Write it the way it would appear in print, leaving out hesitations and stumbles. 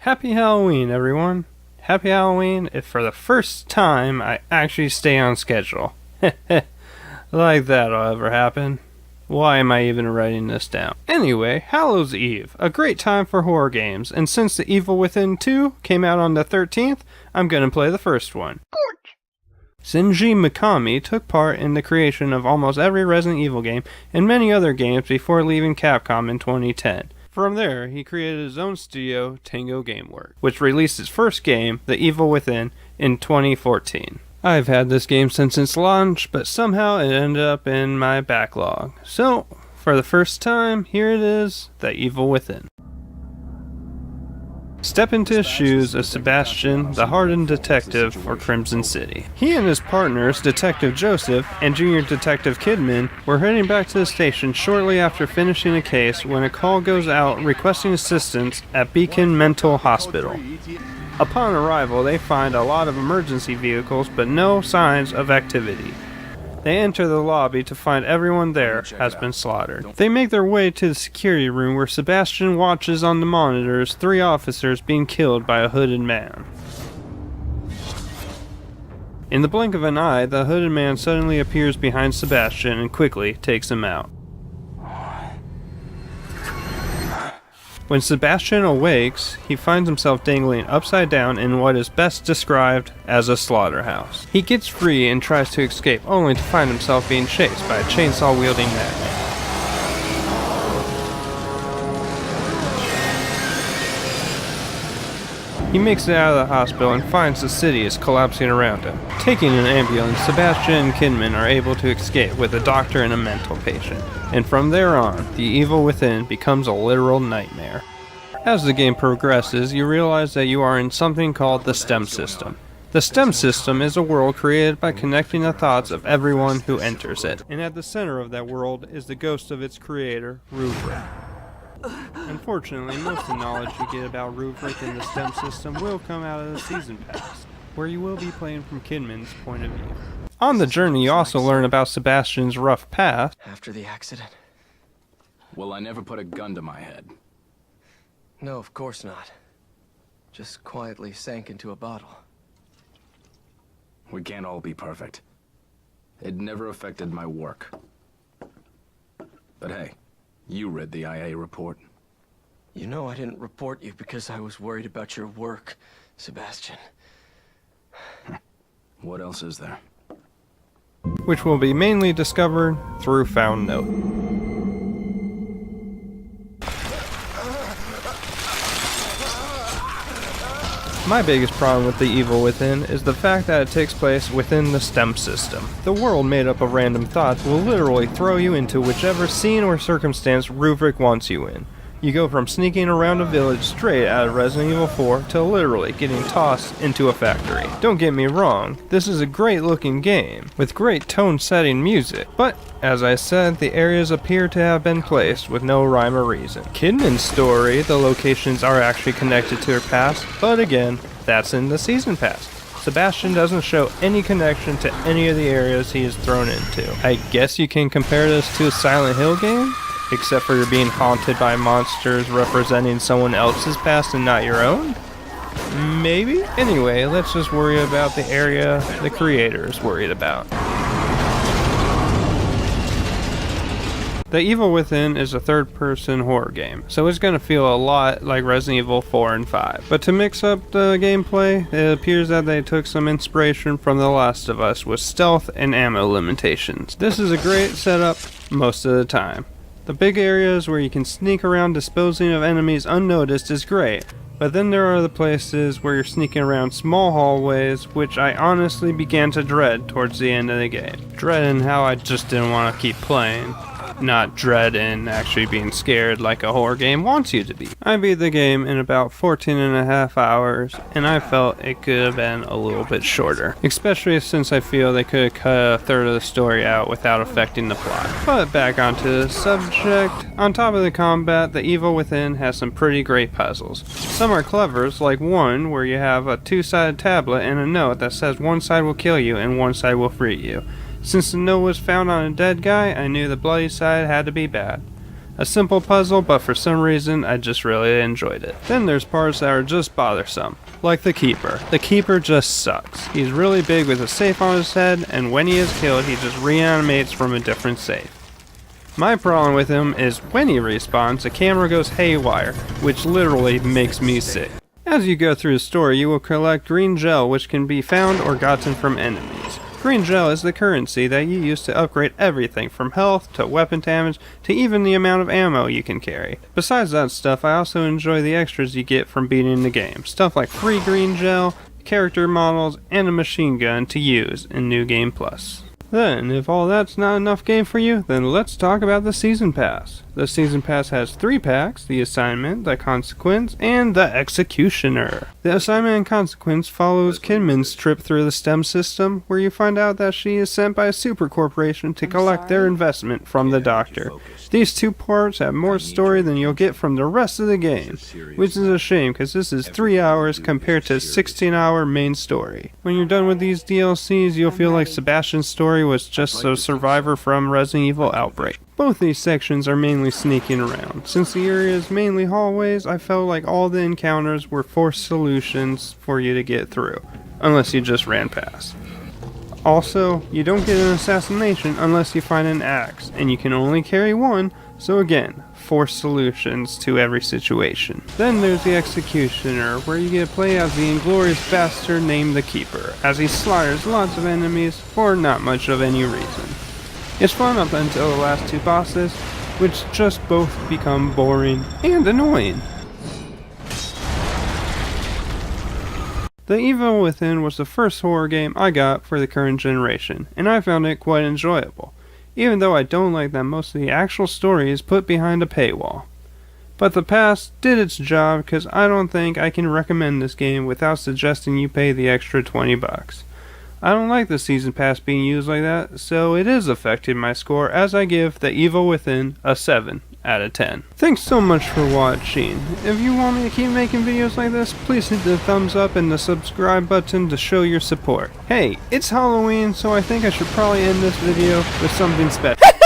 Happy Halloween, everyone. Happy Halloween if for the first time I actually stay on schedule. Like that'll ever happen. Why am I even writing this down? Anyway, Hallows Eve, a great time for horror games, and since The Evil Within 2 came out on the 13th, I'm gonna play the first one. Shinji Mikami took part in the creation of almost every Resident Evil game and many other games before leaving Capcom in 2010. From there, he created his own studio, Tango Gameworks, which released its first game, The Evil Within, in 2014. I've had this game since its launch, but somehow it ended up in my backlog. So, for the first time, here it is, The Evil Within. Step into the shoes of Sebastian, the hardened detective for Crimson City. He and his partners, Detective Joseph and Junior Detective Kidman, were heading back to the station shortly after finishing a case when a call goes out requesting assistance at Beacon Mental Hospital. Upon arrival, they find a lot of emergency vehicles but no signs of activity. They enter the lobby to find everyone there has been slaughtered. They make their way to the security room where Sebastian watches on the monitors 3 officers being killed by a hooded man. In the blink of an eye, the hooded man suddenly appears behind Sebastian and quickly takes him out. When Sebastian awakes, he finds himself dangling upside down in what is best described as a slaughterhouse. He gets free and tries to escape, only to find himself being chased by a chainsaw-wielding madman. He makes it out of the hospital and finds the city is collapsing around him. Taking an ambulance, Sebastian and Kidman are able to escape with a doctor and a mental patient. And from there on, The Evil Within becomes a literal nightmare. As the game progresses, you realize that you are in something called the STEM system. The STEM system is a world created by connecting the thoughts of everyone who enters it. And at the center of that world is the ghost of its creator, Rubric. Unfortunately, most of the knowledge you get about Rubric and the STEM system will come out of the Season Pass, where you will be playing from Kidman's point of view. On the journey, you also learn about Sebastian's rough past. After the accident? Well, I never put a gun to my head. No, of course not. Just quietly sank into a bottle. We can't all be perfect. It never affected my work. But hey, you read the IA report. You know I didn't report you because I was worried about your work, Sebastian. What else is there? Which will be mainly discovered through Found Note. My biggest problem with The Evil Within is the fact that it takes place within the STEM system. The world made up of random thoughts will literally throw you into whichever scene or circumstance Rubric wants you in. You go from sneaking around a village straight out of Resident Evil 4 to literally getting tossed into a factory. Don't get me wrong, this is a great looking game, with great tone-setting music, but as I said, the areas appear to have been placed with no rhyme or reason. Kidman's story, the locations are actually connected to her past, but again, that's in the Season Pass. Sebastian doesn't show any connection to any of the areas he is thrown into. I guess you can compare this to a Silent Hill game? Except for you're being haunted by monsters representing someone else's past and not your own? Maybe? Anyway, let's just worry about the area the creator is worried about. The Evil Within is a third-person horror game, so it's going to feel a lot like Resident Evil 4 and 5. But to mix up the gameplay, it appears that they took some inspiration from The Last of Us with stealth and ammo limitations. This is a great setup most of the time. The big areas where you can sneak around disposing of enemies unnoticed is great, but then there are the places where you're sneaking around small hallways, which I honestly began to dread towards the end of the game. Dreading how I just didn't want to keep playing. Not dread in actually being scared like a horror game wants you to be. I beat the game in about 14.5 hours, and I felt it could have been a little bit shorter. Especially since I feel they could have cut a third of the story out without affecting the plot. But back onto the subject. On top of the combat, The Evil Within has some pretty great puzzles. Some are clever, like one where you have a 2-sided tablet and a note that says one side will kill you and one side will free you. Since the note was found on a dead guy, I knew the bloody side had to be bad. A simple puzzle, but for some reason I just really enjoyed it. Then there's parts that are just bothersome, like the Keeper. The Keeper just sucks. He's really big with a safe on his head, and when he is killed he just reanimates from a different safe. My problem with him is when he respawns, the camera goes haywire, which literally makes me sick. As you go through the story, you will collect green gel, which can be found or gotten from enemies. Green gel is the currency that you use to upgrade everything from health to weapon damage to even the amount of ammo you can carry. Besides that stuff, I also enjoy the extras you get from beating the game. Stuff like free green gel, character models, and a machine gun to use in New Game Plus. Then, if all that's not enough game for you, then let's talk about the Season Pass. The Season Pass has 3 packs: the Assignment, the Consequence, and the Executioner. The Assignment and Consequence follows Kinman's trip through the STEM system, where you find out that she is sent by a super corporation to collect their investment from the Doctor. These 2 parts have more story than you'll get from the rest of the game, which is a shame because this is 3 hours compared to 16-hour main story. When you're done with these DLCs, you'll feel like Sebastian's story was just a survivor from Resident Evil Outbreak. Both these sections are mainly sneaking around. Since the area is mainly hallways, I felt like all the encounters were forced solutions for you to get through, unless you just ran past. Also, you don't get an assassination unless you find an axe, and you can only carry 1, so again, forced solutions to every situation. Then there's the Executioner, where you get to play as the inglorious bastard named the Keeper, as he slaughters lots of enemies for not much of any reason. It's fun up until the last 2 bosses, which just both become boring and annoying. The Evil Within was the first horror game I got for the current generation, and I found it quite enjoyable, even though I don't like that most of the actual story is put behind a paywall. But the pass did its job because I don't think I can recommend this game without suggesting you pay the extra $20. I don't like the Season Pass being used like that, so it is affecting my score as I give The Evil Within a 7 out of 10. Thanks so much for watching. If you want me to keep making videos like this, please hit the thumbs up and the subscribe button to show your support. Hey, it's Halloween, so I think I should probably end this video with something special.